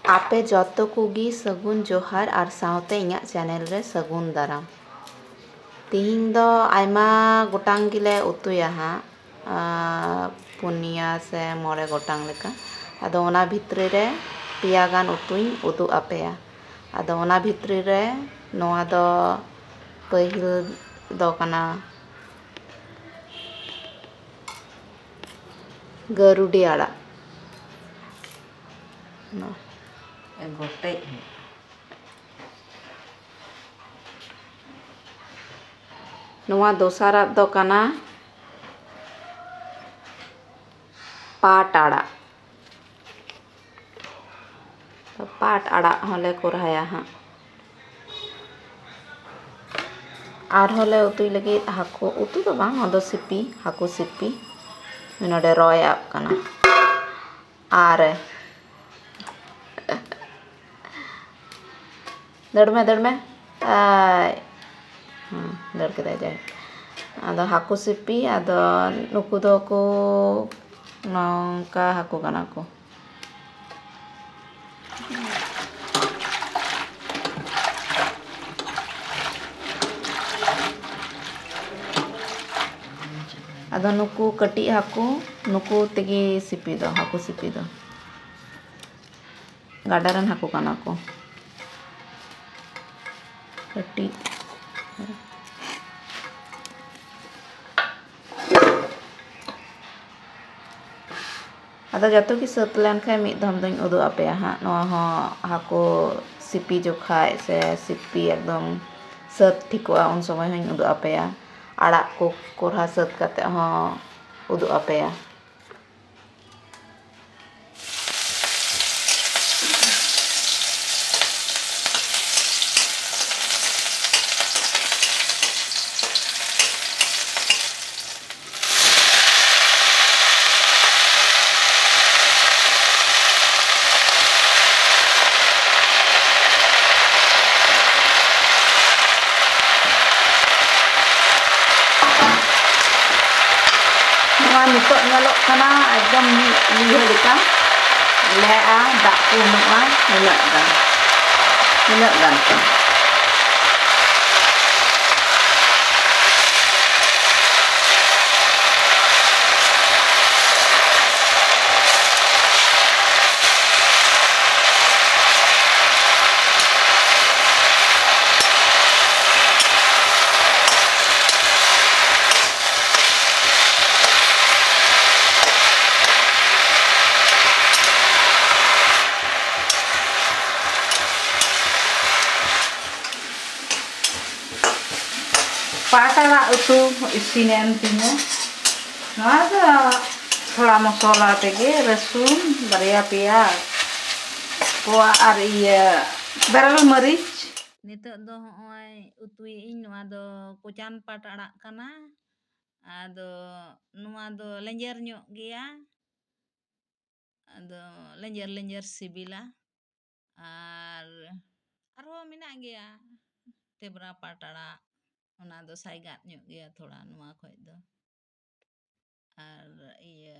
आपे जतो कुगी सगुन जोहार और सावते इᱧᱟᱜ चैनल रे सगुन दाराम तिहिं दो आयमा गोटांग गिले उतुया हा पुनिया से मोरे गोटांग लेका आदो ओना भितरी रे पिया गान उतुई उदु आपेया आदो ओना भितरी रे नोआ दो पहिल दो कना गरुडी आड़ा गोटे नोआ दोसारा दो कना पाट आड़ा तो पाट आड़ा होले कोरहाया हाँ आर होले उतुई लगी हाकु उतु तो बांग ओदो सिपी हाकु सिपी नोडे रॉय आप कना आरे दड़ में आय दड़ के जाए आदो हाकु सिपी आदो नुकु दो को नौका हाकु कना को आदो नुकु कटी हाकु नुकु तेगी सिपी दो हाकु सिपी दो गाडारन हाकु कना को कटी आदो जतो की सत लेन खाय मिद धम दोኝ उदु आपेया हा नोआ हो हाकु सिपी जोखाय से सिपी एकदम सत ठिकोआ उन समय हኝ उदु आपेया आड़ा को कोरहा सत काते हो उदु आपेया नितोग nyalok kana एकदम liha leka lea dak punua nilak gan पाटा उतु इसिनेन तिnya नोआ थोड़ा मसाला तेगे रसुन बारिया पियाज पोआ आर इया बेरल मरीच नितो दो होय उतुई इन नोआ दो कुचान पाट आड़ा kana आदो नोआ दो लेंजर ᱧᱚᱜ ᱜᱮᱭᱟ आदो लेंजर सिबिला आरो मेना गया तेबरा पाट आड़ा ओना दो साइगात ᱧᱚᱜ गया थोड़ा नोआ खोय दो आर इया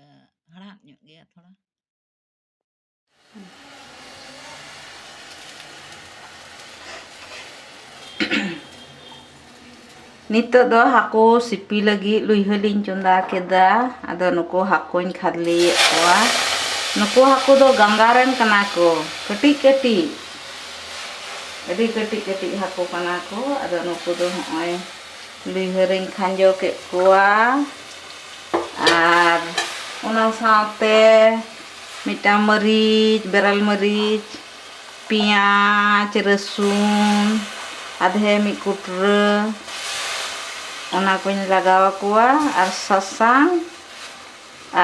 हड़ात ᱧᱚᱜ गया थोड़ा नितो दो हाको सिपी लगी लुइहलिन चुंदा केदा आदो नुको हाकोñ खादली कोआ नुको हाको दो गंगारन कना को कटी कटी अडी कटी कटी हाको कना को आदो नुको दो होय लुइहरिन खांजो के कोआ आर ओना साथे मिटा मरीच बेरल मरीच पियाज रसुन आधे मी कुटरा ओना कोñ लगाव कोआ आर ससांग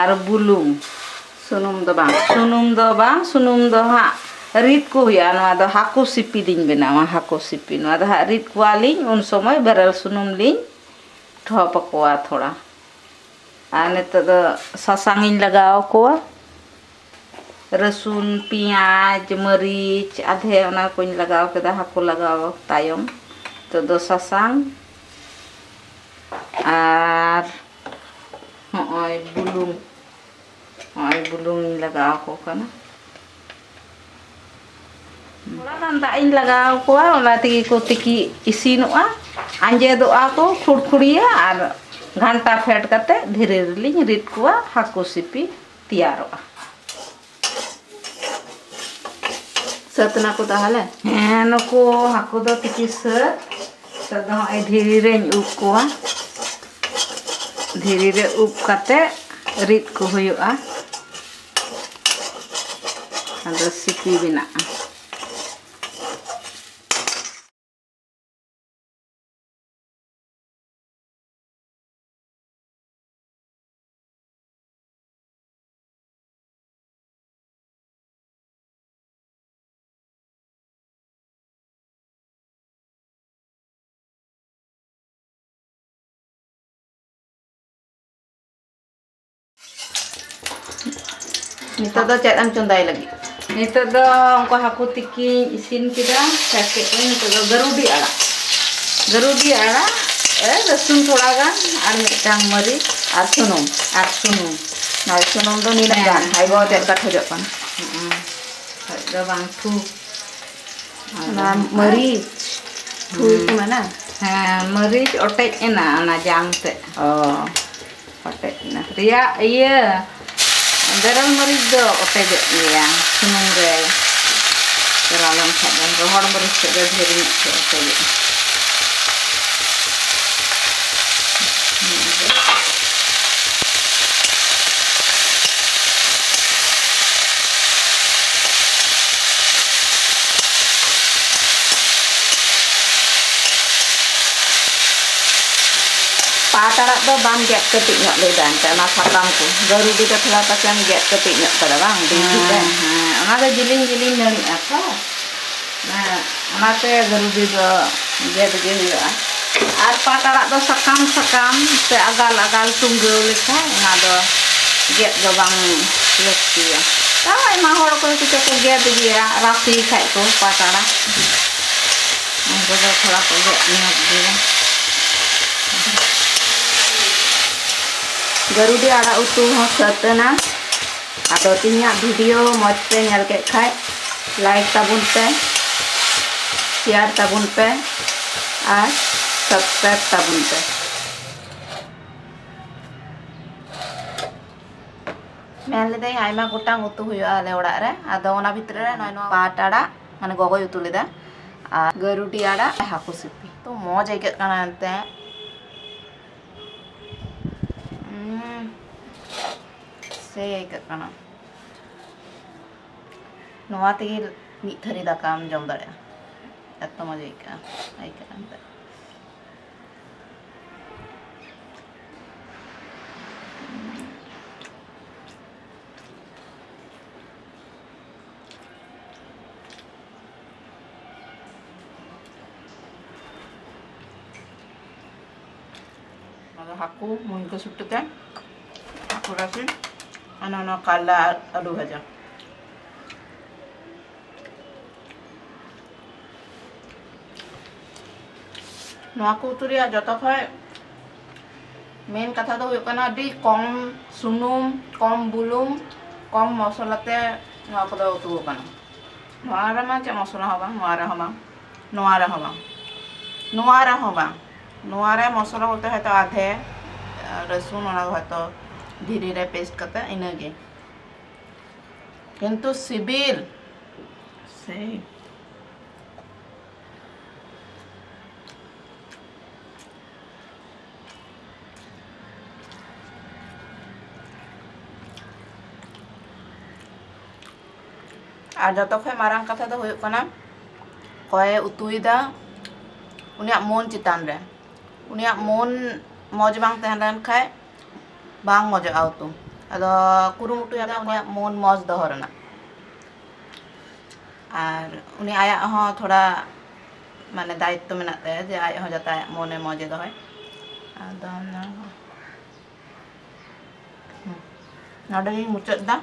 आर बुलुंग सुनुम दो हा रीत को हुया नोआ दो हाकु सिपी लिñ बनावा हाकु सिपी नोआ दो हा रीत कोआ लिñ उन समय बेरल सुनुम लिñ ठोप कोआ थोड़ा आ नितो दो ससांग इñ लगाव कोआ रसुन पियाज मरीच आधे ओना कोñ लगाव केदा हाकु लगाव तायम तो दो ससांग आर होय बुलुंग लगाव को kana ᱫᱟᱜ ᱤᱧ ᱞᱟᱜᱟᱣ ᱠᱚᱣᱟ ᱚᱱᱟ ᱛᱮᱜᱮ ᱠᱚ ᱛᱤᱠᱤ ᱤᱥᱤᱱᱚᱜᱼᱟ ᱟᱸᱡᱮᱫᱚᱜᱼᱟ ᱠᱚ ᱠᱷᱩᱲᱠᱷᱩᱲᱤᱭᱟᱹ ᱟᱨ ᱜᱷᱟᱱᱴᱟ ᱯᱷᱮᱰ ᱠᱟᱛᱮ ᱫᱷᱤᱨᱤ ᱨᱮᱞᱤᱧ ᱨᱤᱫ ᱠᱚᱣᱟ ᱦᱟᱹᱠᱩ ᱥᱤᱯᱤ ᱛᱮᱭᱟᱨᱚᱜᱼᱟ ᱥᱟᱹᱛ ᱱᱟᱠᱚ ᱛᱟᱦᱚᱞᱮ ᱦᱮᱸ ᱱᱩᱠᱩ ᱦᱟᱹᱠᱩ ᱫᱚ ᱛᱤᱠᱤ ᱥᱟᱹᱛ ᱫᱚ ᱱᱚᱜᱼᱚᱭ ᱫᱷᱤᱨᱤ ᱨᱮᱧ ᱩᱵ ᱠᱚᱣᱟ ᱫᱷᱤᱨᱤ ᱨᱮ ᱩᱵ ᱠᱟᱛᱮ ᱨᱤᱫ ᱠᱚ ᱦᱩᱭᱩᱜᱼᱟ ᱟᱫᱚ ᱥᱤᱯᱤ ᱵᱮᱱᱟᱜᱼᱟ nito do chat am chondai lagi nito do uनको haku tiki isin kida kake nito do garudi arak rasun thoda gan ar mitang mari ar sunum na sunum do nina gan ai bo chat ka thojok kan do bang thu na mari thu ku mana ha mari otek ena ana jang te oh otek na ria iya beral mari do otek ya sunung re keralan khadan rohor mari se de dheri otek PAAT arak do bam get ketik nyok le dan karena sakam ku garudi do thla ta kan get ketik nyok kada bang di kan ona do jiling nari apa nah ona te garudi do get ge huya ar PAAT arak do sakam te agal tunggau lekha ona do get do bang lekti ya tahu emang hor ko kita ko get dia rapi khai ko PAAT arak uनको do thoda ko get nyok dia garudi arak utu ho satna ado tinya video moj pe nyal ke khai like tabun pe share tabun pe ar subscribe tabun pe men le dai aima gotang utu huyo ale orak re ado ona bhitre re noi no PAAT arak mane gogoy utu leda ar garudi arak haku sipi to moj aika't kana ente sei aika't kana noa tege mid thari dakam jom dare eto moj aika't ente haku mun ko sutute haku rasin ano kala alu bhaja noa ko uturi joto khoi main katha do huyuk kana adi kom sunum kom bulung kom mosola te noa ko do utu kana noa ra ma che mosola hoba noa ra hoba noa re mosola bolte hoyto adhe rasun ona hoyto dhiri re paste kate inage kintu sibil sei ar joto khoi marang katha do huyuk kana koye utuida uniak mon chitan re uniak mon moj bang tehen len khai bang mojo auto ado kurumutu ya uniak mon moj doho rena ar uni ayak ho thoda mane daitto menak taya je ayak ho jata ayak mone moje dohoy ado nodeng mucet da